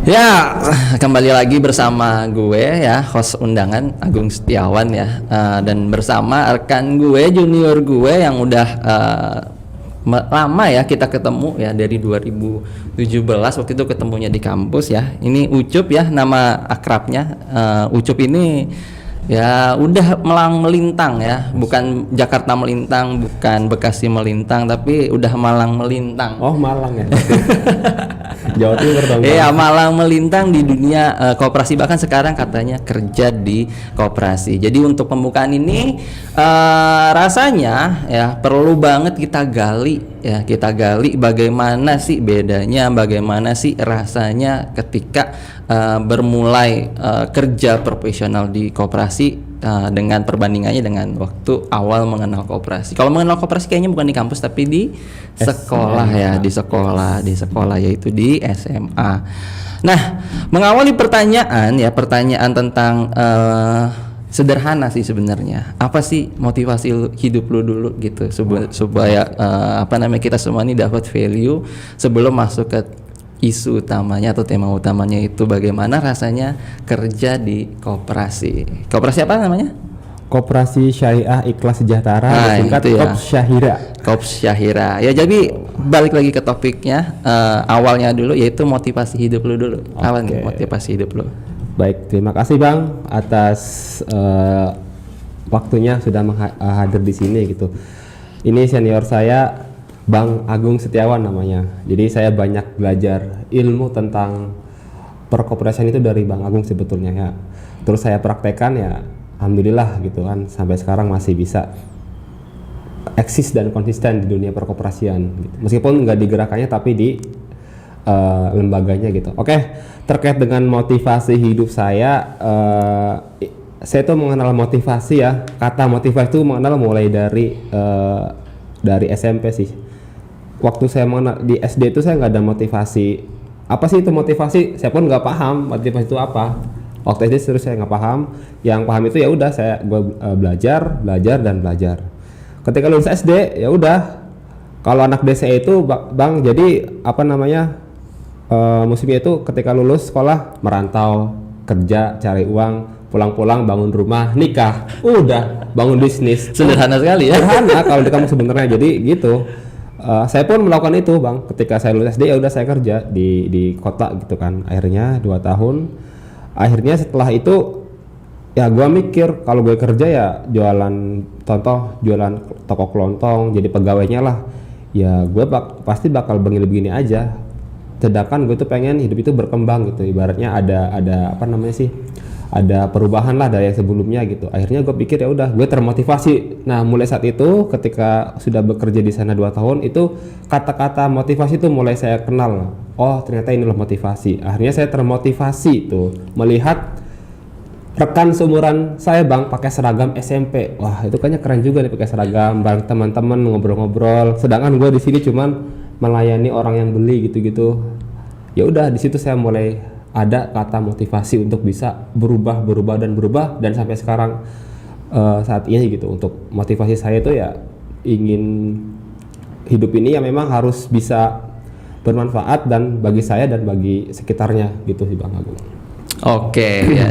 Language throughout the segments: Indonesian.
Ya, kembali lagi bersama gue ya, host undangan Agung Setiawan ya, dan bersama rekan gue, junior gue yang udah lama ya kita ketemu ya dari 2017 waktu itu ketemunya di kampus ya. Ini Ucup ya nama akrabnya. Ucup ini ya udah Malang melintang ya, bukan Jakarta melintang, bukan Bekasi melintang, tapi udah Malang melintang. Oh, Malang ya. Jawa Timur dong. Iya, Malang melintang di dunia koperasi, bahkan sekarang katanya kerja di koperasi. Jadi untuk pembukaan ini rasanya ya perlu banget kita gali bagaimana sih bedanya, bagaimana sih rasanya ketika bermulai kerja profesional di koperasi dengan perbandingannya dengan waktu awal mengenal koperasi. Kalau mengenal koperasi kayaknya bukan di kampus tapi di sekolah ya, di sekolah yaitu di SMA. Nah, mengawali pertanyaan tentang sederhana sih sebenarnya. Apa sih motivasi hidup lu dulu gitu supaya kita semua ini dapat value sebelum masuk ke isu utamanya atau tema utamanya itu bagaimana rasanya kerja di koperasi. Koperasi apa namanya? Koperasi Syariah Ikhlas Sejahtera, singkat ya. Kops Syahira. Kops Syahira. Ya, jadi balik lagi ke topiknya, awalnya dulu yaitu motivasi hidup lu dulu. Apa nih motivasi hidup lu? Baik, terima kasih Bang atas waktunya sudah hadir di sini gitu. Ini senior saya Bang Agung Setiawan namanya. Jadi saya banyak belajar ilmu tentang perkoperasian itu dari Bang Agung sebetulnya ya. Terus saya praktekkan ya, alhamdulillah gitu kan, sampai sekarang masih bisa eksis dan konsisten di dunia perkoperasian gitu. Meskipun nggak digerakkannya tapi di lembaganya gitu. Oke, terkait dengan motivasi hidup saya tuh mengenal motivasi ya. Kata motivasi itu mengenal mulai dari SMP sih. Waktu saya mengenal di SD itu saya nggak ada motivasi. Apa sih itu motivasi? Saya pun nggak paham motivasi itu apa. Waktu SD terus saya nggak paham. Yang paham itu ya udah gue belajar dan belajar. Ketika lulus SD ya udah. Kalau anak DCE itu Bang, jadi musimnya itu ketika lulus sekolah merantau, kerja, cari uang, pulang-pulang bangun rumah, nikah, udah bangun bisnis. Sederhana sekali ya. Sederhana kalau di kamu sebenarnya. Jadi gitu. Saya pun melakukan itu Bang. Ketika saya lulus SD ya udah saya kerja di kota gitu kan. Akhirnya 2 tahun. Akhirnya setelah itu ya gue mikir kalau gue kerja ya jualan toko kelontong, jadi pegawainya lah. Ya gue pasti bakal begini-begini aja. Sedangkan gue tuh pengen hidup itu berkembang gitu. Ibaratnya ada perubahan lah dari yang sebelumnya gitu. Akhirnya gue pikir ya udah, gue termotivasi. Nah, mulai saat itu ketika sudah bekerja di sana 2 tahun itu kata-kata motivasi itu mulai saya kenal. Oh, ternyata inilah motivasi. Akhirnya saya termotivasi tuh melihat rekan seumuran saya Bang pakai seragam SMP. Wah, itu kayaknya keren juga nih pakai seragam bareng teman-teman ngobrol-ngobrol. Sedangkan gue di sini cuman melayani orang yang beli gitu-gitu. Ya udah, di situ saya mulai ada kata motivasi untuk bisa berubah dan sampai sekarang saat ini gitu. Untuk motivasi saya itu ya ingin hidup ini ya memang harus bisa bermanfaat dan bagi saya dan bagi sekitarnya gitu sih Bang Agung. Oke, ya.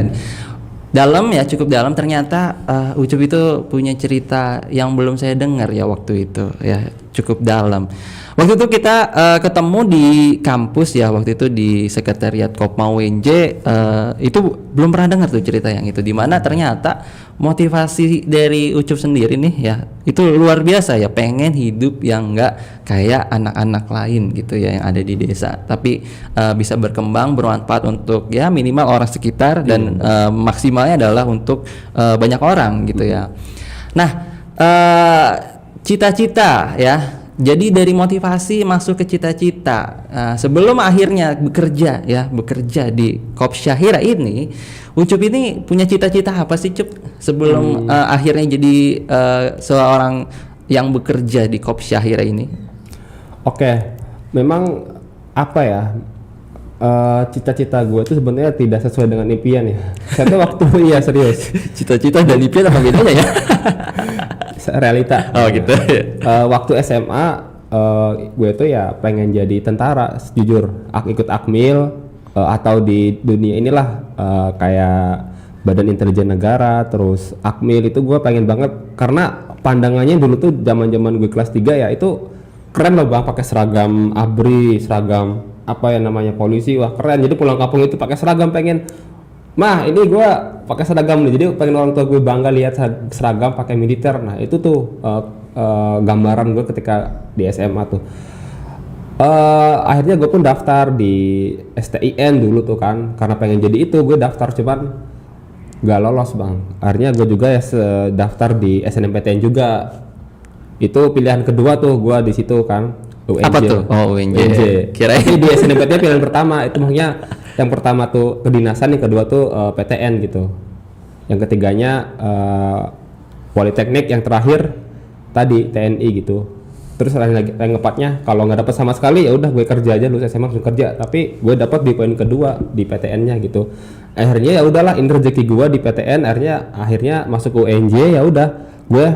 Cukup dalam ternyata Ucup itu punya cerita yang belum saya dengar ya waktu itu ya, cukup dalam. Waktu itu kita ketemu di kampus ya, waktu itu di sekretariat Kopma UNJ, itu belum pernah dengar tuh cerita yang itu, dimana ternyata motivasi dari Ucup sendiri nih ya itu luar biasa ya, pengen hidup yang enggak kayak anak-anak lain gitu ya yang ada di desa, tapi bisa berkembang, bermanfaat untuk ya minimal orang sekitar dan maksimalnya adalah untuk banyak orang gitu ya. Nah, cita-cita ya. Jadi dari motivasi masuk ke cita-cita. Sebelum akhirnya bekerja di Kops Syahira ini, Ucup ini punya cita-cita apa sih Cup? Sebelum akhirnya jadi seorang yang bekerja di Kops Syahira ini. Oke, memang cita-cita gue itu sebenarnya tidak sesuai dengan impian ya. Saya tuh waktu serius. Cita-cita dan impian apa bedanya ya? Realita. Oh gitu. Waktu SMA gue tuh ya pengen jadi tentara, jujur. Ikut akmil, atau di dunia inilah kayak Badan Intelijen Negara, terus Akmil, itu gue pengen banget karena pandangannya dulu tuh zaman gue kelas 3 ya, itu keren loh bang, pakai seragam ABRI, seragam apa ya namanya polisi, wah keren. Jadi pulang kampung itu pakai seragam, pengen mah ini gue pakai seragam nih, jadi pengen orang tua gue bangga lihat seragam pakai militer. Nah itu tuh gambaran gue ketika di SMA tuh. Akhirnya gue pun daftar di STIN dulu tuh kan, karena pengen jadi itu gue daftar, cuman gak lolos bang. Akhirnya gue juga ya daftar di SNMPTN juga. Itu pilihan kedua tuh gue di situ kan. UNJ. Apa tuh? Oh UNJ. Kirain di SNMPTN pilihan pertama. Itu maksudnya yang pertama tuh kedinasan, yang kedua tuh PTN gitu. Yang ketiganya Politeknik, yang terakhir tadi TNI gitu. Terus ranking 4-nya kalau nggak dapat sama sekali ya udah gue kerja aja, lulus SMA langsung kerja. Tapi gue dapat di poin kedua di PTN-nya gitu. Akhirnya ya udahlah, ini rezeki gue di PTN. Akhirnya masuk UNJ, ya udah gue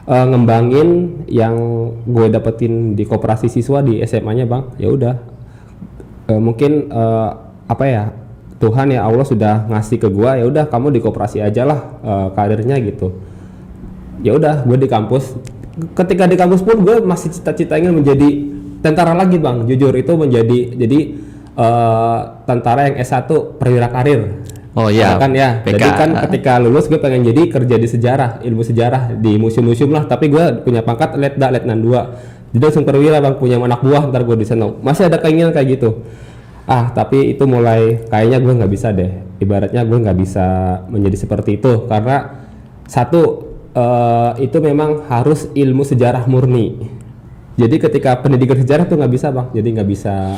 ngembangin yang gue dapetin di koperasi siswa di SMA-nya bang. Ya udah mungkin apa ya, Tuhan ya Allah sudah ngasih ke gue, ya udah kamu di koperasi aja lah karirnya gitu. Ya udah gue di kampus. Ketika di kampus pun gue masih cita-cita ingin menjadi tentara lagi bang. Jujur itu jadi tentara yang S1 perwira karir. Oh iya. Kan ya. PK. Jadi kan ketika lulus gue pengen jadi kerja di sejarah, ilmu sejarah di museum-museum lah. Tapi gue punya pangkat letnan 2. Jadi langsung perwira bang, punya anak buah ntar gue di sana. Masih ada keinginan kayak gitu. Tapi itu mulai kayaknya gue nggak bisa deh. Ibaratnya gue nggak bisa menjadi seperti itu karena satu itu memang harus ilmu sejarah murni. Jadi ketika pendidikan sejarah tuh nggak bisa bang. Jadi nggak bisa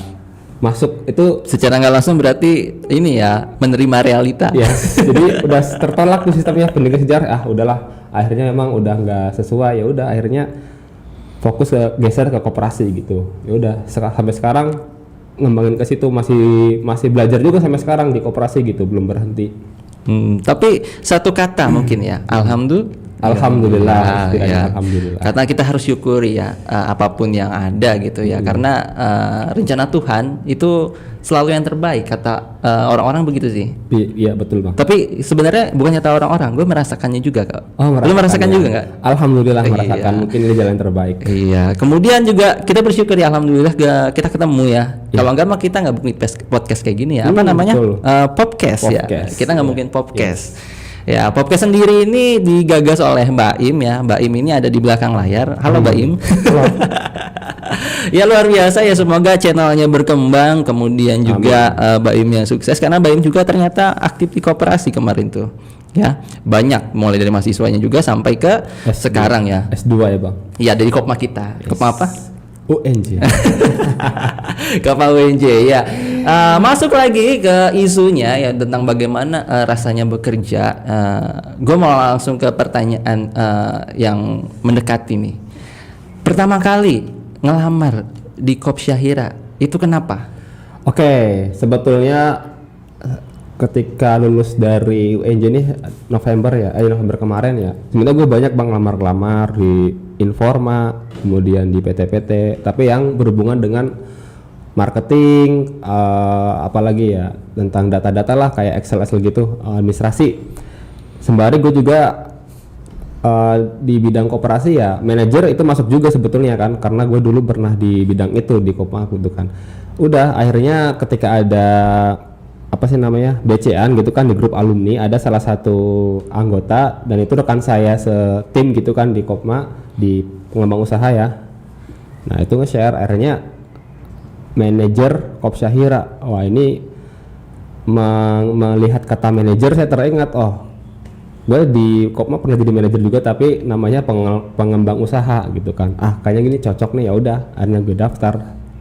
masuk itu secara nggak langsung, berarti ini ya menerima realita. Yes, jadi udah tertolak tuh sistemnya pendidikan sejarah. Udahlah, akhirnya memang udah nggak sesuai. Ya udah akhirnya fokus geser ke koperasi gitu. Ya udah sampai sekarang ngembangin ke situ, masih belajar juga sampai sekarang di koperasi gitu, belum berhenti. Tapi satu kata mungkin ya, Alhamdulillah, ya. Alhamdulillah. Karena kita harus syukuri ya apapun yang ada gitu ya. Karena rencana Tuhan itu selalu yang terbaik, kata orang-orang begitu sih. Iya betul bang. Tapi sebenarnya bukan kata orang-orang, gue merasakannya juga kok. Lu merasakan juga nggak? Alhamdulillah merasakan. Iya. Mungkin ini jalan terbaik. Iya. Kemudian juga kita bersyukur ya, alhamdulillah kita ketemu ya. Kalau enggak mah kita nggak mungkin podcast kayak gini ya. Apa namanya? Podcast ya. Kita nggak mungkin podcast. Ya, podcast sendiri ini digagas oleh Mbak Im ya. Mbak Im ini ada di belakang layar. Halo Mbak Im. Halo. Ya luar biasa ya, semoga channelnya berkembang, kemudian juga Mbak Im yang sukses, karena Mbak Im juga ternyata aktif di koperasi kemarin tuh. Ya, banyak mulai dari mahasiswanya juga sampai ke sekarang ya. S2 ya bang. Ya, dari Kopma kita. Yes. Kopma apa? UNJ. Kopma UNJ ya. Masuk lagi ke isunya ya, tentang bagaimana rasanya bekerja. Gue mau langsung ke pertanyaan yang mendekati nih. Pertama kali ngelamar di Kop Syahira itu kenapa? Oke, sebetulnya ketika lulus dari UNJ nih November kemarin ya. Sebenarnya gue banyak bang lamar di Informa, kemudian di PT-PT, tapi yang berhubungan dengan marketing, apalagi ya tentang data-data lah kayak Excel gitu, administrasi. Sembari gue juga di bidang koperasi ya, manajer itu masuk juga sebetulnya kan, karena gue dulu pernah di bidang itu di Kopma gitu kan. Udah akhirnya ketika ada BC-an gitu kan di grup alumni, ada salah satu anggota dan itu rekan saya setim gitu kan di Kopma, di pengembang usaha ya. Nah itu nge-share akhirnya manajer Kop Syahira. Wah ini melihat kata manajer saya teringat, gue di Kopma pernah jadi manajer juga tapi namanya pengembang usaha gitu kan. Kayaknya gini cocok nih, ya udah akhirnya gue daftar,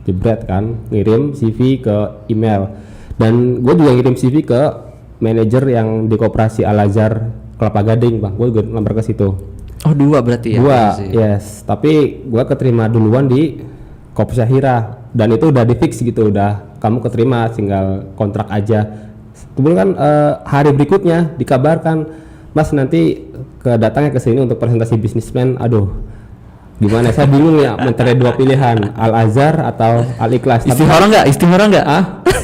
jebret kan, ngirim CV ke email. Dan gue juga ngirim CV ke manajer yang di koperasi Al Azhar Kelapa Gading bang, gue lamar ke situ. Oh 2 berarti ya? 2, yes. Tapi gue keterima duluan di Kop Syahira dan itu udah di fix gitu, udah kamu keterima, tinggal kontrak aja. Kemudian kan hari berikutnya dikabarkan, Mas nanti kedatangnya ke sini untuk presentasi bisnis plan. Aduh, gimana? Saya bingung ya, antara 2 pilihan, Al Azhar atau Al Ikhlas. Istihara nggak?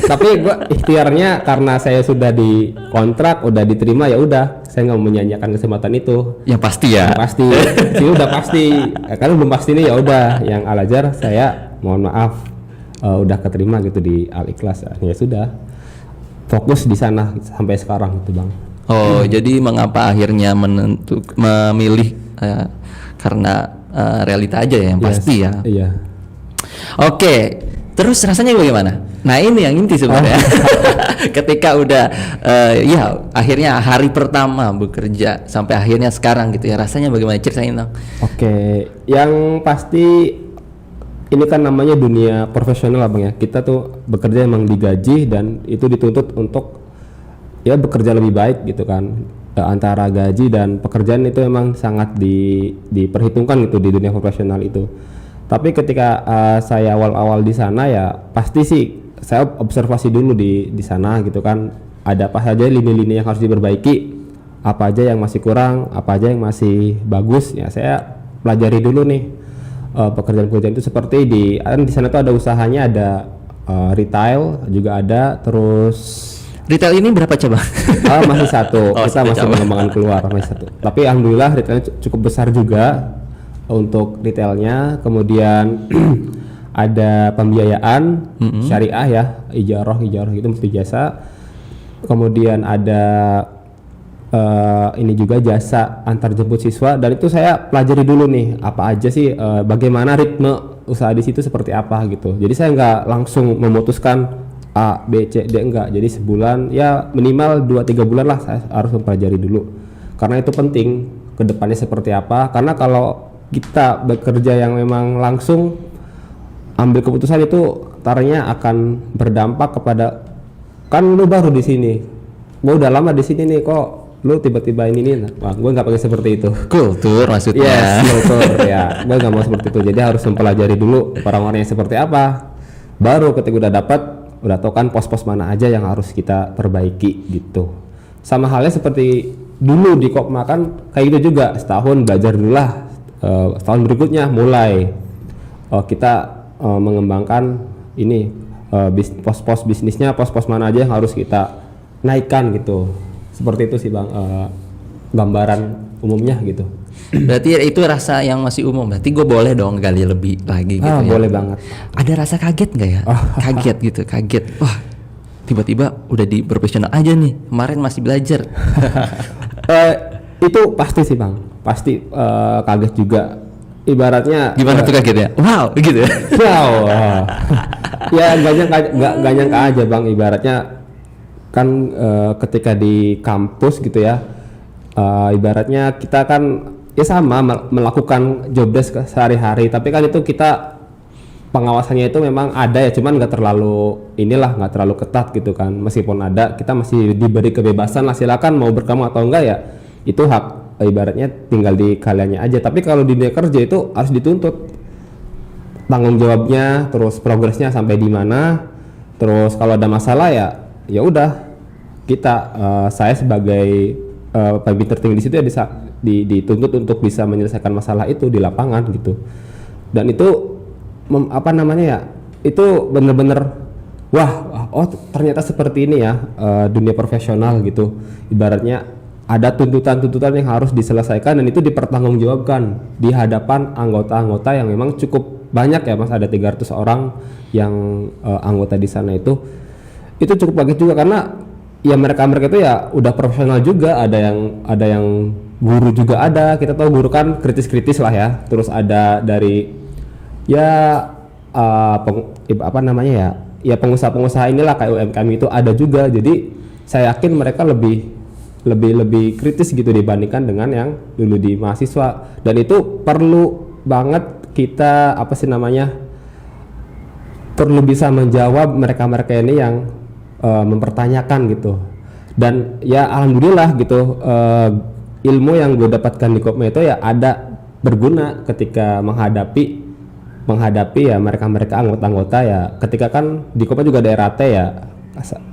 Tapi gua ikhtiarnya karena saya sudah dikontrak, udah diterima, ya udah, saya nggak mau menyanyiakan kesempatan itu. Yang pasti ya. Yang pasti, sih udah pasti. Karena belum pasti nih, ya udah, yang Al Azhar saya mohon maaf udah keterima gitu di Al Ikhlas. Ya sudah, fokus di sana sampai sekarang gitu bang. Oh, jadi mengapa akhirnya memilih karena realita aja ya yang pasti ya. Iya. Oke, terus rasanya bagaimana? Nah ini yang inti sebenarnya. Ketika udah ya akhirnya hari pertama bekerja sampai akhirnya sekarang gitu ya, rasanya bagaimana, ceritain dong. Oke, yang pasti ini kan namanya dunia profesional bang ya. Kita tuh bekerja emang digaji dan itu dituntut untuk ya bekerja lebih baik gitu kan. Antara gaji dan pekerjaan itu emang sangat diperhitungkan gitu di dunia profesional itu. Tapi ketika saya awal-awal di sana ya pasti sih saya observasi dulu di sana gitu kan, ada apa saja lini-lini yang harus diperbaiki, apa aja yang masih kurang, apa aja yang masih bagus, ya saya pelajari dulu nih pekerjaan-pekerjaan itu. Seperti di sana tuh ada usahanya, ada retail juga ada, terus Retail ini berapa coba? masih satu, kita masih coba. mengembangkan keluar masih satu. Tapi alhamdulillah retailnya cukup besar juga untuk retailnya. Kemudian ada pembiayaan syariah ya, ijarah gitu, mesti jasa. Kemudian ada ini juga jasa antar jemput siswa, dan itu saya pelajari dulu nih apa aja sih, bagaimana ritme usaha di situ seperti apa gitu. Jadi saya nggak langsung memutuskan A, B, C, D, enggak. Jadi sebulan ya minimal 2-3 bulan lah saya harus mempelajari dulu. Karena itu penting ke depannya seperti apa. Karena kalau kita bekerja yang memang langsung ambil keputusan itu taranya akan berdampak kepada, kan lu baru di sini, gua udah lama di sini nih, kok lu tiba-tiba ini nih. Wah, gue nggak pakai seperti itu. Kultur maksudnya. Yes, kultur ya. Gue nggak mau seperti itu. Jadi harus mempelajari dulu orang-orangnya seperti apa. Baru ketika udah dapat, udah tahu kan pos-pos mana aja yang harus kita perbaiki gitu. Sama halnya seperti dulu di Kopma kan kayak gitu juga, setahun belajar dulu lah, setahun berikutnya mulai kita mengembangkan ini pos-pos bisnisnya, pos-pos mana aja yang harus kita naikkan gitu. Seperti itu sih bang, gambaran umumnya gitu. Berarti itu rasa yang masih umum. Berarti gue boleh dong gali lebih lagi gitu ya. Boleh banget. Ada rasa kaget nggak ya? Kaget gitu, kaget. Wah, tiba-tiba udah di profesional aja nih. Kemarin masih belajar. Itu pasti sih bang, pasti kaget juga. Ibaratnya Gimana tuh kagetnya? Wow, gitu ya. wow. Ya nggak nyangka aja bang. Ibaratnya kan ketika di kampus gitu ya, ibaratnya kita kan ya sama melakukan job desk sehari-hari, tapi kan itu kita pengawasannya itu memang ada ya, cuman nggak terlalu ketat gitu kan. Meskipun ada, kita masih diberi kebebasan lah, silakan mau berkamu atau enggak ya, itu hak, ibaratnya tinggal di kaliannya aja. Tapi kalau di dunia kerja itu harus dituntut tanggung jawabnya, terus progresnya sampai di mana, terus kalau ada masalah ya udah kita saya sebagai pemimpin tertinggi di situ ya bisa dituntut untuk bisa menyelesaikan masalah itu di lapangan gitu. Dan itu itu bener-bener wah, oh ternyata seperti ini ya dunia profesional gitu. Ibaratnya ada tuntutan-tuntutan yang harus diselesaikan dan itu dipertanggungjawabkan di hadapan anggota-anggota yang memang cukup banyak ya mas, ada 300 orang yang anggota di sana. Itu cukup bagus juga karena ya mereka itu ya udah profesional juga, ada yang guru juga ada. Kita tahu guru kan kritis-kritis lah ya. Terus ada dari ya pengusaha-pengusaha inilah kayak UMKM itu ada juga. Jadi saya yakin mereka lebih kritis gitu dibandingkan dengan yang dulu di mahasiswa. Dan itu perlu banget kita perlu bisa menjawab mereka ini yang mempertanyakan gitu. Dan ya alhamdulillah gitu, ilmu yang gue dapatkan di Kopma itu ya ada berguna ketika menghadapi ya mereka anggota-anggota ya. Ketika kan di Kopma juga ada RAT ya,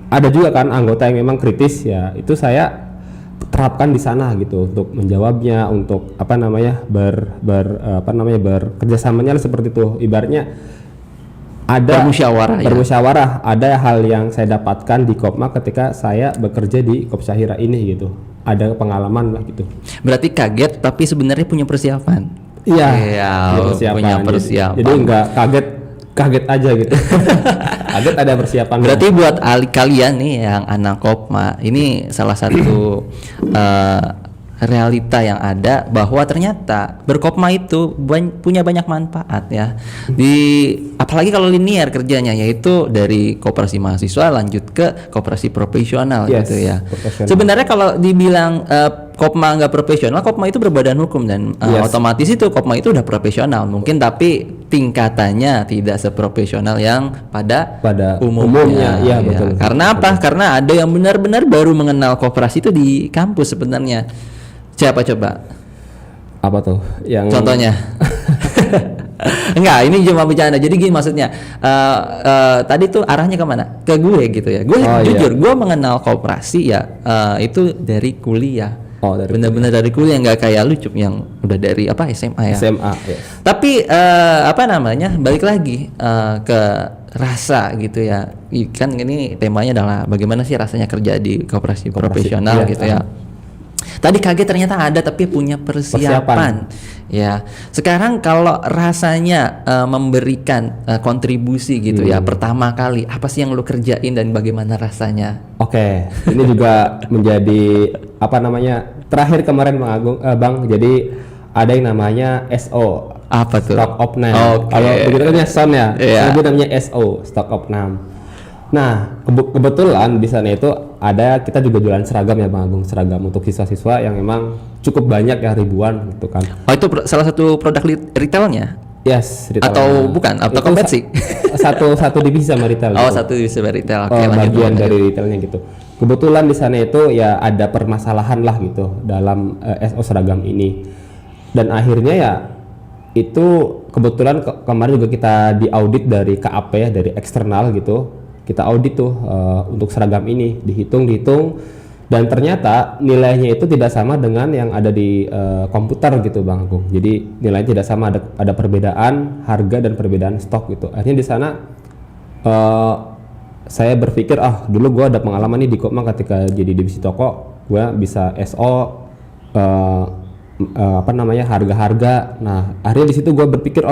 ada juga kan anggota yang memang kritis ya, itu saya terapkan di sana gitu untuk menjawabnya, untuk bekerjasamanya seperti itu. Ibaratnya ada bermusyawarah ya. bermusyawarah. Ada hal yang saya dapatkan di Kopma ketika saya bekerja di Kopsyahira ini gitu. Ada pengalaman lah gitu. Berarti kaget tapi sebenarnya punya persiapan. Iya, Iya, punya persiapan. Jadi nggak kaget aja gitu. Kaget ada persiapan. Berarti buat kalian nih yang anak Kopma, ini salah satu realita yang ada bahwa ternyata berkopma itu punya banyak manfaat ya. Apalagi kalau linear kerjanya, yaitu dari koperasi mahasiswa lanjut ke koperasi profesional gitu ya. Sebenarnya kalau dibilang Kopma nggak profesional, Kopma itu berbadan hukum dan otomatis itu Kopma itu udah profesional mungkin, tapi tingkatannya tidak seprofesional yang pada umumnya. Ya, betul. Karena apa? Karena ada yang benar-benar baru mengenal koperasi itu di kampus sebenarnya. Siapa coba? Apa tuh? Yang contohnya? Enggak, ini cuma bercanda. Jadi gini maksudnya, tadi tuh arahnya kemana? Ke gue gitu ya. Gue jujur, gue mengenal koperasi ya itu dari kuliah. Bener-bener dari kuliah, nggak kayak lu Cup yang udah dari SMA ya. SMA. Yes. Tapi balik lagi ke rasa gitu ya. Kan ini temanya adalah bagaimana sih rasanya kerja di koperasi profesional gitu ya. Tadi kaget ternyata ada tapi punya persiapan. Ya. Sekarang kalau rasanya memberikan kontribusi gitu ya pertama kali, apa sih yang lu kerjain dan bagaimana rasanya? Oke, ini juga menjadi terakhir kemarin Bang. Jadi ada yang namanya SO. Apa tuh? Stock of Name. Kalau begitu kan SON ya. Itu namanya SO, Stock of Name. Nah, kebetulan di sana itu kita juga jualan seragam ya Bang Agung, seragam untuk siswa-siswa yang memang cukup banyak ya, ribuan gitu kan. Oh, itu salah satu produk retailnya? Yes, retail. Atau bukan? Atau konvensi? Satu divisi sama retail. Oh, gitu. Satu divisi sama retail. Oke, bagian dari retailnya gitu. Kebetulan di sana itu ya ada permasalahan lah gitu dalam SO seragam ini. Dan akhirnya ya itu kebetulan kemarin juga kita diaudit dari KAP ya, dari eksternal gitu. Kita audit tuh untuk seragam ini, dihitung dan ternyata nilainya itu tidak sama dengan yang ada di komputer gitu Bang Agung. Jadi nilainya tidak sama, ada perbedaan harga dan perbedaan stok gitu. Akhirnya di sana saya berpikir dulu gue ada pengalaman nih di Kopma ketika jadi divisi toko, gue bisa SO harga-harga. Nah akhirnya di situ gue berpikir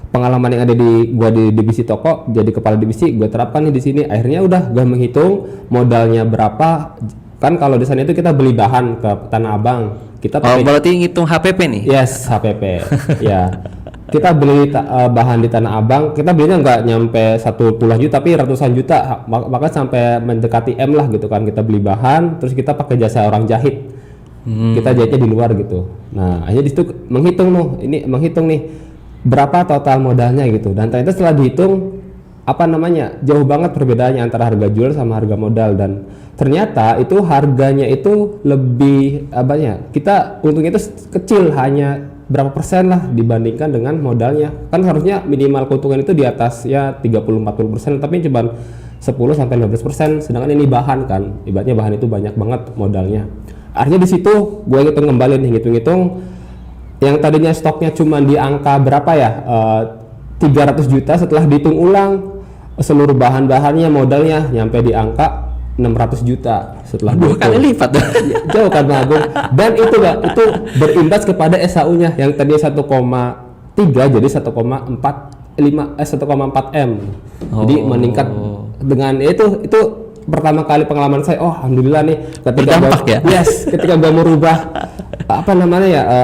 pengalaman yang ada di divisi toko, jadi kepala divisi gue terapkan nih di sini. Akhirnya udah gue menghitung modalnya berapa. Kan kalau di sana itu kita beli bahan ke Tanah Abang, kita berarti ngitung HPP nih? Yes, HPP. Ya, kita beli bahan di Tanah Abang, kita belinya nggak nyampe 10 juta tapi ratusan juta, bahkan sampai mendekati M lah gitu kan. Kita beli bahan, terus kita pakai jasa orang jahit, kita jahitnya di luar gitu. Nah akhirnya di situ menghitung nih berapa total modalnya gitu, dan ternyata setelah dihitung jauh banget perbedaannya antara harga jual sama harga modal. Dan ternyata itu harganya itu lebih kita untungnya itu kecil, hanya berapa persen lah dibandingkan dengan modalnya. Kan harusnya minimal keuntungan itu di atas ya 30-40%, tapi cuma 10-15%, sedangkan ini bahan kan, ibaratnya bahan itu banyak banget modalnya. Akhirnya di situ gue ngitung yang tadinya stoknya cuma di angka berapa ya, 300 juta, setelah dihitung ulang seluruh bahan-bahannya modalnya nyampe di angka 600 juta setelah 2 kali lipat. Jauh kan Bang Agung. Dan itu berimbas kepada SAU-nya yang tadinya 1,3 jadi 1,4 M. Jadi meningkat dengan itu pertama kali pengalaman saya. Alhamdulillah nih ketika gua merubah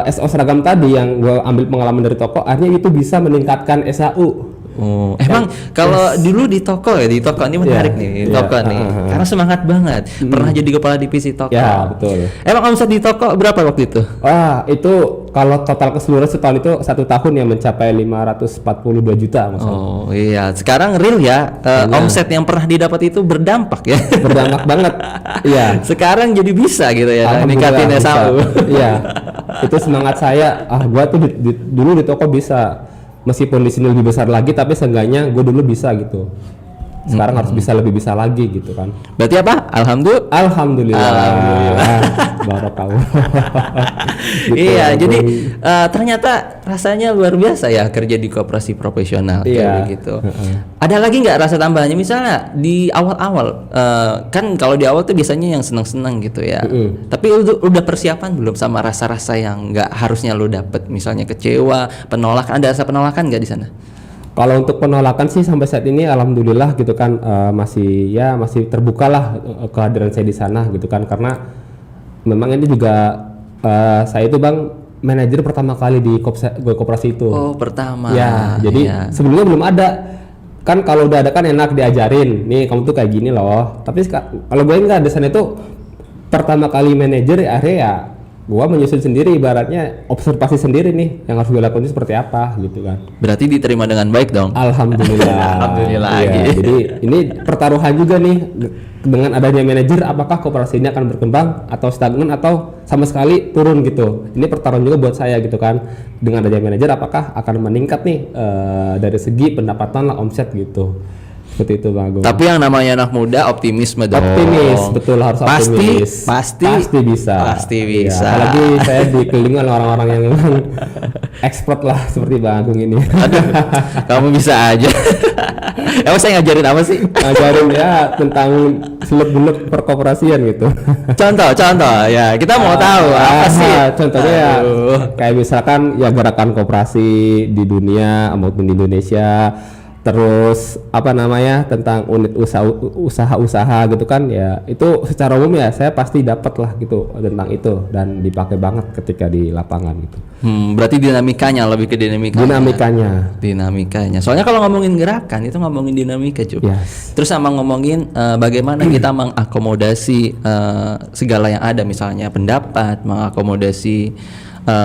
SO seragam tadi yang gua ambil pengalaman dari toko, akhirnya itu bisa meningkatkan SAU. Emang kalau dulu di toko ini menarik nih, toko nih, karena semangat banget. Pernah jadi kepala divisi toko. Ya betul. Emang omset di toko berapa waktu itu? Itu kalau total keseluruhan setahun itu 1 tahun yang mencapai 542 juta maksudnya. Oh iya, sekarang real ya, omset yang pernah didapat itu berdampak ya. Berdampak banget. Iya. Sekarang jadi bisa gitu ya, ningkatin SAU. Iya. Itu semangat saya. Gua tuh dulu di toko bisa. Meskipun di sini lebih besar lagi, tapi seenggaknya gue dulu bisa gitu. sekarang harus bisa lebih bisa lagi gitu kan. Berarti apa? Alhamdulillah. Barakallah. Gitu, Iya, Agung. jadi ternyata rasanya luar biasa ya kerja di koperasi profesional Iya. kayak begitu. Ada lagi nggak rasa tambahannya? Misalnya di awal-awal, kan kalau di awal tuh biasanya yang seneng-seneng gitu ya. Tapi udah persiapan belum sama rasa-rasa yang nggak harusnya lo dapet? Misalnya kecewa, penolakan. Ada rasa penolakan nggak di sana? Kalau untuk penolakan sih sampai saat ini alhamdulillah gitu kan, masih terbuka lah kehadiran saya di sana gitu kan, karena memang ini juga saya itu Bang manajer pertama kali di koperasi itu. Oh, pertama. Ya, jadi Iya. sebelumnya belum ada. Kan kalau udah ada kan enak diajarin. Nih kamu tuh kayak gini loh. Tapi kalau gue enggak, di sana itu pertama kali manajer ya akhirnya ya gua menyusun sendiri, ibaratnya observasi sendiri nih yang harus gue lakukan itu seperti apa gitu kan. Berarti diterima dengan baik dong. Alhamdulillah. Alhamdulillah Iya, lagi. jadi ini pertaruhan juga nih dengan adanya manajer, apakah koperasi ini akan berkembang atau stagnan atau sama sekali turun gitu. Ini pertaruhan juga buat saya gitu kan. Dengan adanya manajer apakah akan meningkat nih dari segi pendapatan lah, omset gitu. Seperti itu Bang Agung. Tapi yang namanya anak muda optimisme dong. Optimis, betul, harus optimis. Pasti bisa. Pasti Iya, bisa. apalagi saya dikelilingi oleh orang-orang yang memang expert lah seperti Bang Agung ini. Aduh, kamu bisa aja. Emang saya ngajarin apa sih? Ngajarin ya tentang seluk-beluk perkoperasian gitu. Contoh ya, kita mau tahu apa sih? Contohnya ya Aduh. kayak misalkan ya gerakan koperasi di dunia maupun di Indonesia. Terus apa namanya tentang unit usaha gitu kan ya, itu secara umum ya saya pasti dapat lah gitu tentang itu dan dipakai banget ketika di lapangan gitu. Berarti dinamikanya lebih ke dinamikanya. Soalnya kalau ngomongin gerakan itu ngomongin dinamika cuy. Yes. Terus sama ngomongin bagaimana kita mengakomodasi segala yang ada, misalnya pendapat, mengakomodasi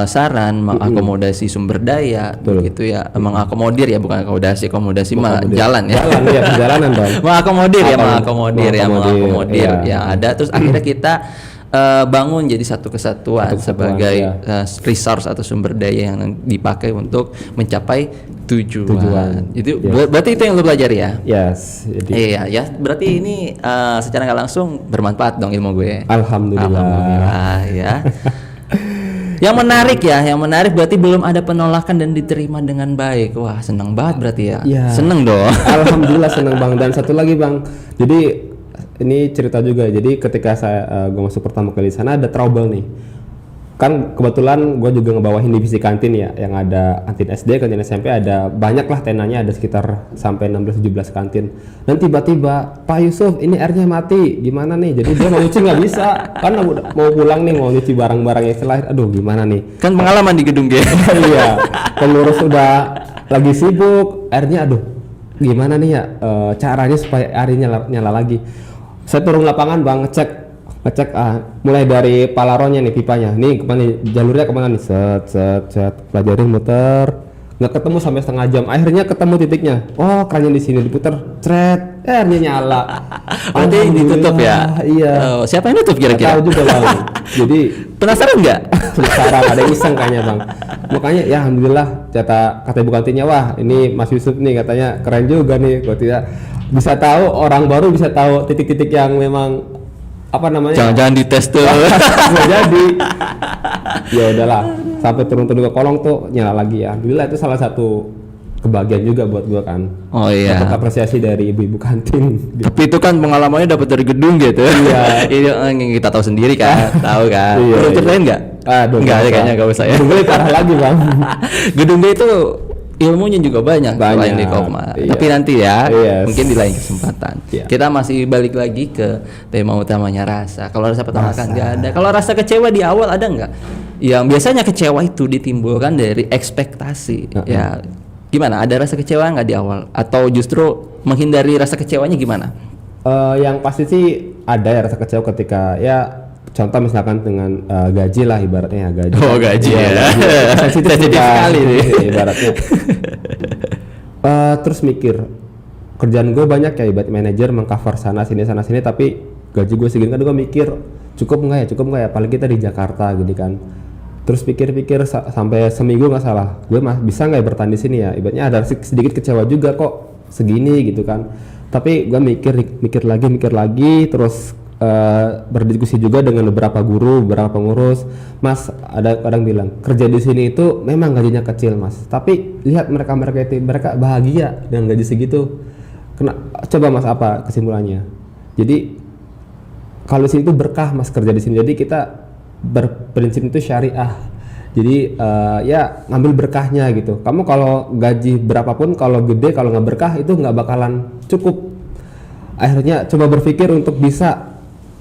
saran, mengakomodasi sumber daya, gitu ya, mengakomodir ya, bukan akomodasi mah jalan ya. Jalan ya, perjalanan dong. mengakomodir Iya. yang ada, terus akhirnya kita bangun jadi satu kesatuan sebagai resource atau sumber daya yang dipakai untuk mencapai tujuan. Itu berarti itu yang lu pelajari ya? Yes. Jadi, Iya ya, berarti ini secara nggak langsung bermanfaat dong ilmu gue. Alhamdulillah Ya. Yang menarik berarti belum ada penolakan dan diterima dengan baik. Wah, seneng banget berarti ya. Iya. Seneng dong. Alhamdulillah seneng Bang. Dan satu lagi Bang, jadi ini cerita juga. Jadi ketika gue masuk pertama kali di sana ada trouble nih. Kan kebetulan gue juga ngebawahin divisi kantin ya, yang ada kantin SD, kantin SMP, ada banyak lah tenanya, ada sekitar sampai 16-17 kantin. Dan tiba-tiba Pak Yusuf ini airnya mati, gimana nih? Jadi dia mau nyuci nggak bisa, kan mau pulang nih, mau nyuci barang-barang yang lahir, aduh gimana nih? Kan pengalaman di gedung G. Iya, pengurus udah lagi sibuk, airnya aduh gimana nih ya caranya supaya airnya nyala lagi. Saya turun lapangan Bang, ngecek mulai dari palaronnya nih, pipanya nih kemana, jalurnya kemana nih, set pelajarin muter, nggak ketemu sampai setengah jam, akhirnya ketemu titiknya, oh kerannya di sini, diputer, cret, airnya nyala. Berarti ditutup ya? Iya. Oh, siapa yang nutup Nggak kira-kira? tahu juga Bang. Jadi Penasaran nggak? penasaran, ada yang iseng kayaknya Bang. Makanya ya alhamdulillah kata ibu kantinnya, wah ini Mas Yusuf nih katanya keren juga nih, kok tidak bisa tahu, orang baru bisa tahu titik-titik yang memang apa namanya, Jangan-jangan dites tuh. nggak jadi. Ya udahlah, sampai turun ke kolong tuh nyala lagi ya. Alhamdulillah itu salah satu kebahagiaan juga buat gua kan. Oh iya. Dapat apresiasi dari ibu-ibu kantin. Tapi itu kan pengalamannya dapat dari gedung gitu. Iya. Ini yang kita tahu sendiri kan, tahu kan. Iya, Perlu iya. ceritain nggak? Aduh, Nggak ada, usah. kayaknya nggak usah ya. Gue parah lagi Bang. Gedung D itu ilmunya juga banyak selain di Banyak, Kopma. iya. Tapi nanti ya, Yes. mungkin di lain kesempatan. Iya. Kita masih balik lagi ke tema utamanya rasa. Kalau rasa penolakan Rasa. nggak ada. Kalau rasa kecewa di awal ada nggak? Yang biasanya kecewa itu ditimbulkan dari ekspektasi. Ya, gimana? Ada rasa kecewa nggak di awal? Atau justru menghindari rasa kecewanya gimana? Yang pasti sih ada ya rasa kecewa ketika ya contoh misalkan dengan gaji lah ibaratnya ya, gaji. Oh, gaji Iya, ya. gaji. Sensitif Sensitif juga, sekali nih. ibaratnya. Terus mikir kerjaan gue banyak ya, ibarat manajer mengcover sana sini tapi gaji gue segini, kan gue mikir cukup nggak ya, apalagi kita di Jakarta gitu kan. Terus pikir-pikir sampai seminggu nggak salah, gue bisa nggak ya bertahan di sini ya, ibaratnya ada sedikit kecewa juga kok segini gitu kan. Tapi gue mikir lagi, terus berdiskusi juga dengan beberapa guru, beberapa pengurus. Mas, ada kadang bilang kerja di sini itu memang gajinya kecil mas, tapi lihat mereka itu mereka bahagia dengan gaji segitu. Coba mas, apa kesimpulannya? Jadi kalau di sini itu berkah mas kerja di sini. Jadi kita berprinsip itu syariah. Jadi ya ngambil berkahnya gitu. Kamu kalau gaji berapapun, kalau gede, kalau nggak berkah itu nggak bakalan cukup. Akhirnya coba berpikir untuk bisa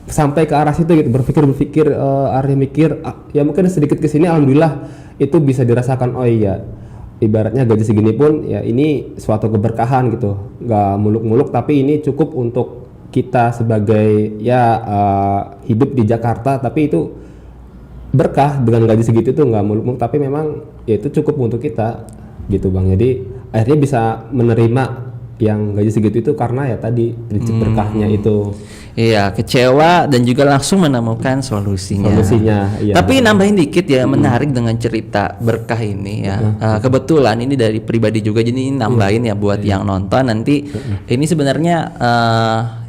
sampai ke arah situ gitu, berpikir arahnya mikir ya mungkin sedikit kesini alhamdulillah itu bisa dirasakan. Oh iya, ibaratnya gaji segini pun ya ini suatu keberkahan gitu, nggak muluk-muluk tapi ini cukup untuk kita sebagai ya hidup di Jakarta, tapi itu berkah dengan gaji segitu tuh nggak muluk-muluk tapi memang ya itu cukup untuk kita gitu bang. Jadi akhirnya bisa menerima yang gaji segitu itu karena ya tadi prinsip berkahnya itu. Iya, kecewa dan juga langsung menemukan solusinya. Iya. Tapi nambahin dikit ya, menarik dengan cerita berkah ini ya. Kebetulan ini dari pribadi juga, jadi ini nambahin ya buat yang nonton nanti. Ini sebenarnya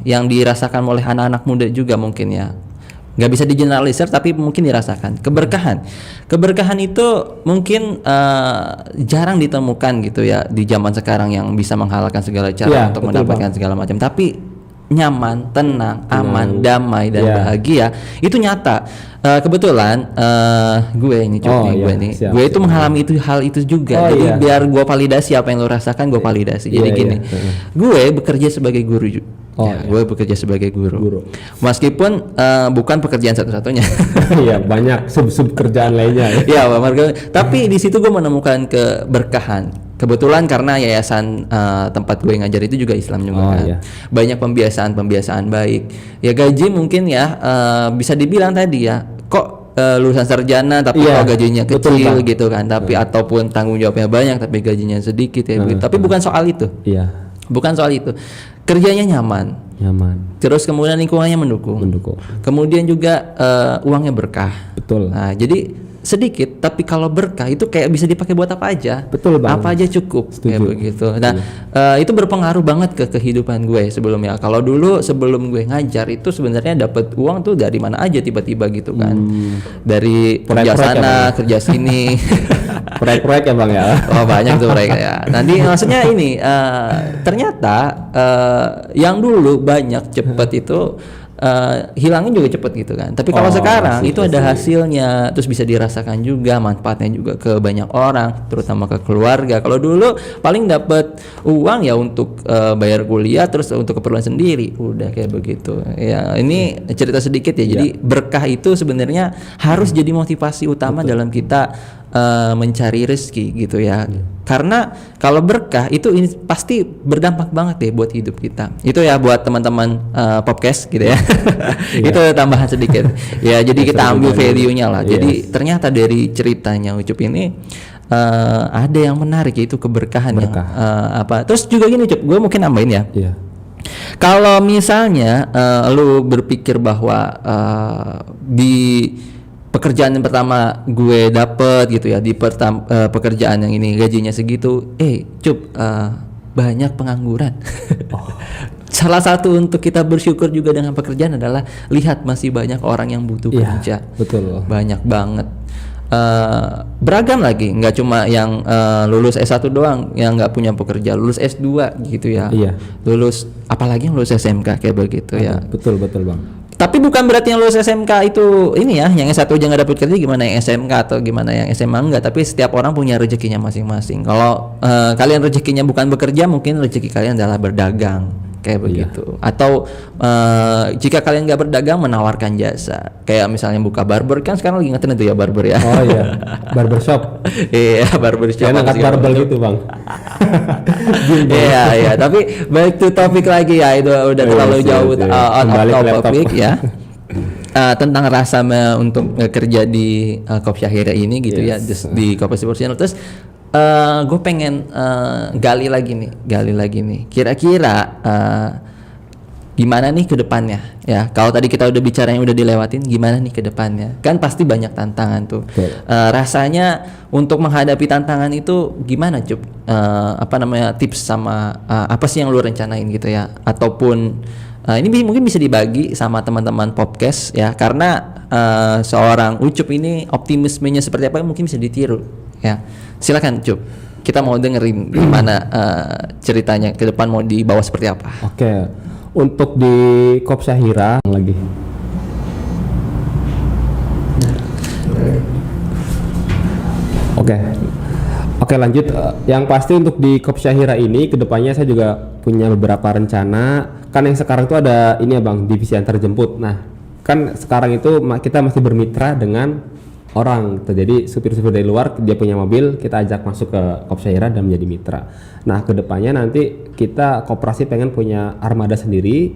yang dirasakan oleh anak-anak muda juga mungkin ya. Nggak bisa digeneralisir tapi mungkin dirasakan. Keberkahan itu mungkin jarang ditemukan gitu ya di zaman sekarang yang bisa menghalalkan segala cara untuk mendapatkan segala macam. Tapi nyaman, tenang, aman, damai dan bahagia itu nyata. Kebetulan gue itu mengalami hal itu juga. Jadi biar gue validasi apa yang lo rasakan, gue validasi. Jadi gini, gue bekerja sebagai guru. Gue bekerja sebagai guru. Meskipun bukan pekerjaan satu-satunya. Iya, banyak sub kerjaan lainnya. Iya, tapi di situ gue menemukan keberkahan. Kebetulan karena yayasan tempat gue ngajar itu juga Islam juga kan. Banyak pembiasaan baik. Ya gaji mungkin ya bisa dibilang tadi ya, kok lulusan sarjana tapi kok gajinya kecil gitu kan. Tapi ataupun tanggung jawabnya banyak tapi gajinya sedikit ya. Tapi bukan soal itu. Bukan soal itu. Kerjanya nyaman. Terus kemudian lingkungannya mendukung. Kemudian juga uangnya berkah. Betul. Nah, jadi sedikit tapi kalau berkah itu kayak bisa dipakai buat apa aja. Betul bang. Apa aja cukup. Kayak begitu. Nah, itu berpengaruh banget ke kehidupan gue sebelumnya. Kalau dulu sebelum gue ngajar itu sebenarnya dapat uang tuh dari mana aja tiba-tiba gitu kan. Dari kerja sana, kerja sini. Proyek-proyek ya bang ya. Oh banyak tuh proyek ya. Nanti maksudnya ini ternyata yang dulu banyak cepet itu hilangnya juga cepet gitu kan. Tapi kalau sekarang itu ada hasilnya, terus bisa dirasakan juga manfaatnya juga ke banyak orang, terutama ke keluarga. Kalau dulu paling dapat uang ya untuk bayar kuliah, terus untuk keperluan sendiri, udah kayak begitu. Ya ini cerita sedikit ya. Jadi berkah itu sebenarnya harus jadi motivasi utama dalam kita mencari rezeki gitu ya. Karena kalau berkah itu ini pasti berdampak banget ya buat hidup kita. Itu ya buat teman-teman podcast gitu ya. Itu tambahan sedikit. Ya jadi kita ambil value-nya lah. Jadi ternyata dari ceritanya Ucup ini ada yang menarik yaitu keberkahan ya. Terus juga gini Cup, gue mungkin nambahin ya. Kalau misalnya lu berpikir bahwa di pekerjaan yang pertama gue dapet gitu ya, di pekerjaan yang ini gajinya segitu, Cup, banyak pengangguran. Salah satu untuk kita bersyukur juga dengan pekerjaan adalah lihat masih banyak orang yang butuh kerja. Betul. Banyak banget. Beragam lagi, nggak cuma yang lulus S1 doang yang nggak punya pekerja, lulus S2 gitu ya. Lulus apalagi yang lulus SMK kayak begitu ya. Betul bang. Tapi bukan berarti yang lulus SMK itu ini ya, yang S1 aja nggak dapat kerja, gimana yang SMK atau gimana yang SMA enggak. Tapi setiap orang punya rezekinya masing-masing. Kalau kalian rezekinya bukan bekerja, mungkin rezeki kalian adalah berdagang kayak begitu. Atau jika kalian nggak berdagang, menawarkan jasa. Kayak misalnya buka barber, kan sekarang lagi ngetren itu ya barber ya. Oh iya, barbershop. Iya, barbershop. Kayak angkat barbel gitu bang. Iya. Tapi back to topik lagi ya, itu udah terlalu jauh on topic ya. Tentang rasa untuk kerja di Kopi Syahira ini gitu ya, di Kopi Channel. Terus gue pengen gali lagi nih. Kira-kira gimana nih ke depannya ya. Kalau tadi kita udah bicara yang udah dilewatin, gimana nih ke depannya? Kan pasti banyak tantangan tuh. Rasanya untuk menghadapi tantangan itu gimana, Cup? Tips sama apa sih yang lu rencanain gitu ya? Ataupun ini mungkin bisa dibagi sama teman-teman podcast ya, karena seorang Ucup ini optimismenya seperti apa mungkin bisa ditiru ya. Silakan Cup. Kita mau dengerin gimana ceritanya ke depan mau dibawa seperti apa. Oke. Untuk di Kopsyahira lagi. Oke, lanjut. Yang pasti untuk di Kopsyahira ini kedepannya saya juga punya beberapa rencana. Kan yang sekarang itu ada ini ya Bang, divisi antar jemput. Nah, kan sekarang itu kita masih bermitra dengan orang. Jadi supir-supir dari luar dia punya mobil, kita ajak masuk ke Kopsyahira dan menjadi mitra. Nah, kedepannya nanti kita koperasi pengen punya armada sendiri,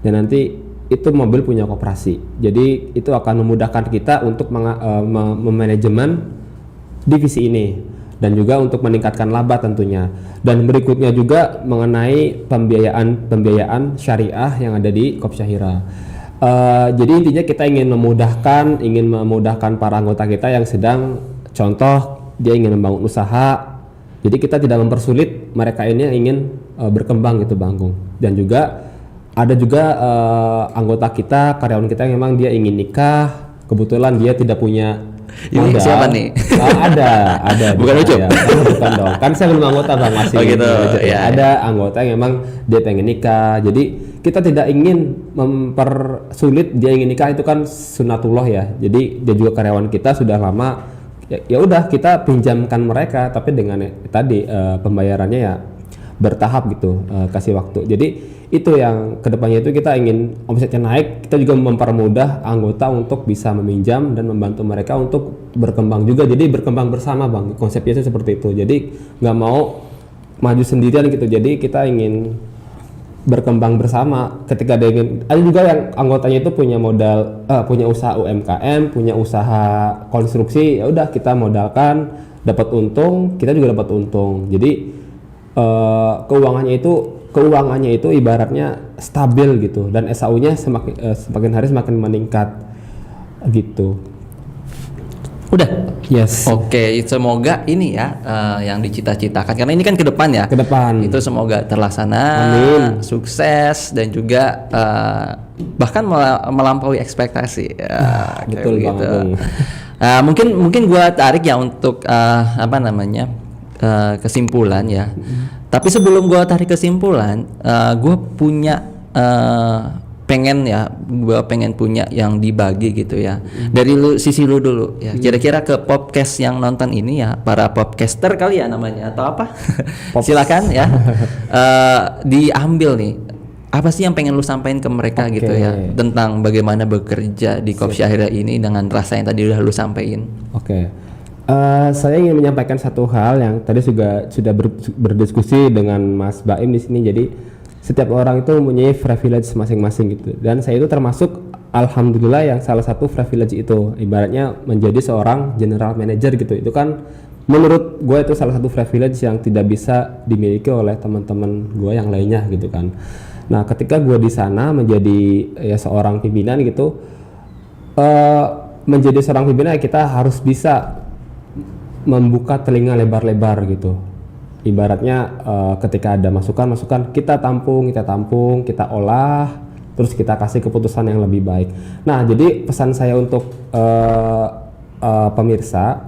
dan nanti itu mobil punya koperasi. Jadi itu akan memudahkan kita untuk memanajemen divisi ini, dan juga untuk meningkatkan laba tentunya. Dan berikutnya juga mengenai pembiayaan syariah yang ada di Kopsyahira. Jadi intinya kita ingin memudahkan para anggota kita yang sedang, contoh dia ingin membangun usaha. Jadi kita tidak mempersulit mereka ini yang ingin berkembang gitu Bang Agung. Dan juga ada juga anggota kita, karyawan kita yang memang dia ingin nikah, kebetulan dia tidak punya modal. Ini siapa nih? Ada. Bukan Ucup? Bukan dong. Kan saya belum anggota Bang, masih. Oh gitu. Ya, ada anggota yang memang dia pengen nikah. Jadi kita tidak ingin mempersulit dia ingin nikah, itu kan sunatullah ya. Jadi dia juga karyawan kita sudah lama. Ya udah kita pinjamkan mereka, tapi dengan tadi pembayarannya ya bertahap gitu, kasih waktu. Jadi itu yang kedepannya itu kita ingin omsetnya naik, kita juga mempermudah anggota untuk bisa meminjam dan membantu mereka untuk berkembang juga. Jadi berkembang bersama Bang, konsepnya itu seperti itu. Jadi nggak mau maju sendirian gitu. Jadi kita ingin berkembang bersama. Ketika ada juga yang anggotanya itu punya modal, punya usaha UMKM, punya usaha konstruksi, ya udah kita modalkan, dapat untung, kita juga dapat untung. Jadi keuangannya itu ibaratnya stabil gitu, dan SAU-nya semakin hari semakin meningkat gitu. Udah? Yes. Oke, semoga ini ya yang dicita-citakan, karena ini kan ke depan ya. Ke depan. Itu semoga terlaksana. Amin. Sukses dan juga bahkan melampaui ekspektasi. Betul gitu. Mungkin gua tarik ya untuk kesimpulan ya. Tapi sebelum gua tarik kesimpulan, gua punya pengen punya yang dibagi gitu ya. Dari sisi lu dulu ya. Kira-kira ke podcast yang nonton ini ya, para podcaster kali ya namanya atau apa? Silakan ya. Diambil nih. Apa sih yang pengen lu sampaikan ke mereka gitu ya, tentang bagaimana bekerja di Kopsyahira ini dengan rasa yang tadi udah lu sampaikan. Saya ingin menyampaikan satu hal yang tadi juga sudah berdiskusi dengan Mas Baim di sini. Jadi setiap orang itu mempunyai privilege masing-masing gitu, dan saya itu termasuk alhamdulillah yang salah satu privilege itu, ibaratnya menjadi seorang general manager gitu. Itu kan menurut gue itu salah satu privilege yang tidak bisa dimiliki oleh teman-teman gue yang lainnya gitu kan. Nah, ketika gue di sana menjadi ya seorang pimpinan gitu, menjadi seorang pimpinan kita harus bisa membuka telinga lebar-lebar gitu. Ibaratnya ketika ada masukan kita tampung, kita olah, terus kita kasih keputusan yang lebih baik. Nah, jadi pesan saya untuk pemirsa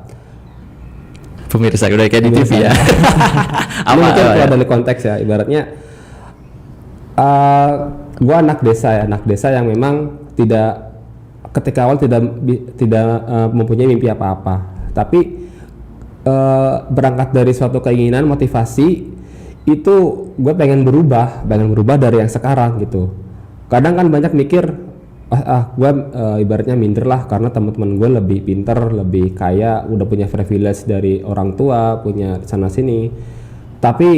udah kayak di TV ya. Ini mungkin keluar dari konteks ya. Ibaratnya gua anak desa yang memang ketika awal tidak mempunyai mimpi apa-apa, tapi berangkat dari suatu keinginan, motivasi itu gue pengen berubah dari yang sekarang gitu. Kadang kan banyak mikir gue ibaratnya minder lah karena teman-teman gue lebih pinter, lebih kaya, udah punya privilege dari orang tua, punya sana sini. Tapi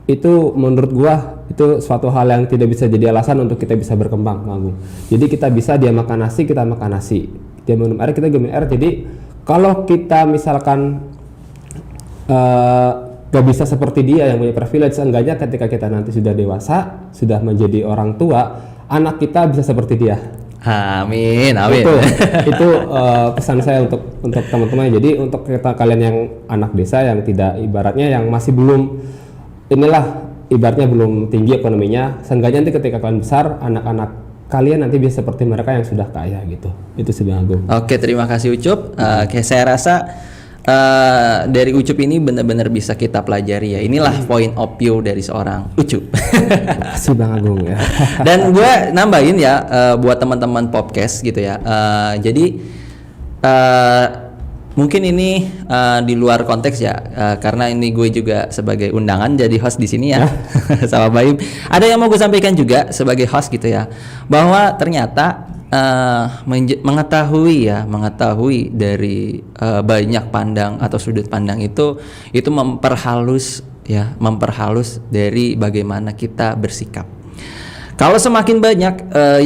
itu menurut gue itu suatu hal yang tidak bisa jadi alasan untuk kita bisa berkembang, Agung. Jadi kita bisa, dia makan nasi, kita makan nasi, dia minum air, kita minum air. Jadi kalau kita misalkan gak bisa seperti dia yang punya privilege, seenggaknya ketika kita nanti sudah dewasa, sudah menjadi orang tua, anak kita bisa seperti dia. Amin, amin. Itu pesan saya untuk teman-teman. Jadi untuk kita kalian yang anak desa yang tidak ibaratnya yang masih belum ibaratnya belum tinggi ekonominya, seenggaknya nanti ketika kalian besar, anak-anak kalian nanti bisa seperti mereka yang sudah kaya gitu. Itu sih Bang Agung. Oke, terima kasih Ucup. Saya rasa dari Ucup ini benar-benar bisa kita pelajari ya. Inilah point of view dari seorang Ucup. Terima kasih Bang Agung ya. Dan gue nambahin ya buat teman-teman podcast gitu ya. Jadi mungkin ini di luar konteks ya, karena ini gue juga sebagai undangan jadi host di sini ya, sama Baim. Ada yang mau gue sampaikan juga sebagai host gitu ya, bahwa ternyata mengetahui dari banyak pandang atau sudut pandang itu memperhalus dari bagaimana kita bersikap. Kalau semakin banyak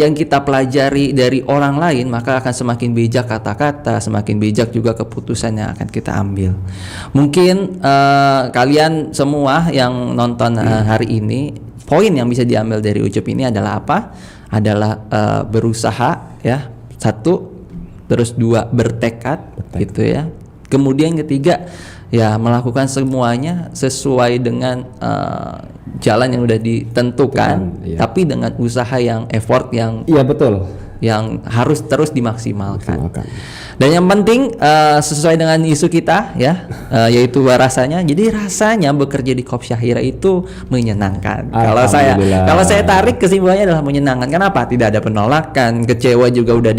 yang kita pelajari dari orang lain, maka akan semakin bijak kata-kata, semakin bijak juga keputusan yang akan kita ambil. Mungkin kalian semua yang nonton hari ini, poin yang bisa diambil dari Ucup ini adalah apa? Adalah berusaha ya, 1, terus 2 bertekad gitu ya. Kemudian ketiga ya melakukan semuanya sesuai dengan jalan yang udah ditentukan, tapi dengan usaha yang effort yang betul, yang harus terus dimaksimalkan. Dan yang penting sesuai dengan isu kita ya, yaitu rasanya. Jadi rasanya bekerja di Koop Syahira itu menyenangkan. Kalau saya tarik kesimpulannya adalah menyenangkan. Kenapa? Tidak ada penolakan, kecewa juga udah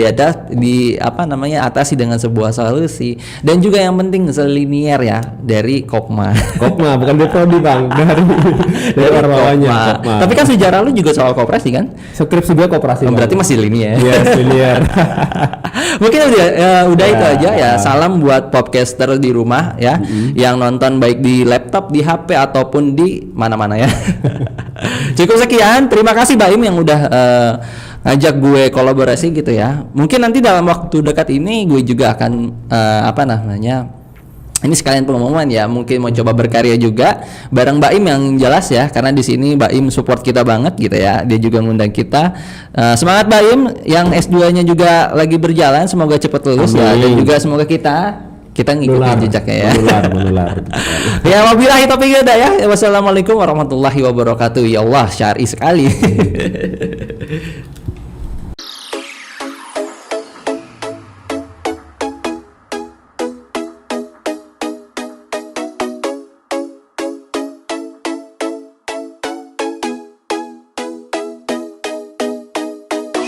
atasi dengan sebuah solusi. Dan juga yang penting selinier ya dari Kopma. Kopma bukan dari prodi Bang, dari bawahnya. Tapi kan sejarah lu juga soal koperasi kan? Skripsi juga koperasi. Berarti masih linier. Yes, linier. Mungkin udah itu aja ya. Salam buat podcaster di rumah ya, yang nonton baik di laptop, di HP ataupun di mana-mana ya. Cukup sekian. Terima kasih Baim yang udah ngajak gue kolaborasi gitu ya. Mungkin nanti dalam waktu dekat ini gue juga akan ini sekalian pengumuman ya, mungkin mau coba berkarya juga bareng Baim yang jelas ya, karena di sini Baim support kita banget gitu ya. Dia juga ngundang kita. Semangat Baim yang S2-nya juga lagi berjalan, semoga cepat lulus. Amin. Ya, dan juga semoga kita ngikutin jejaknya ya. Menular. Ya, wabillahi taufiq hidayah. Wassalamualaikum warahmatullahi wabarakatuh. Ya Allah, syar'i sekali.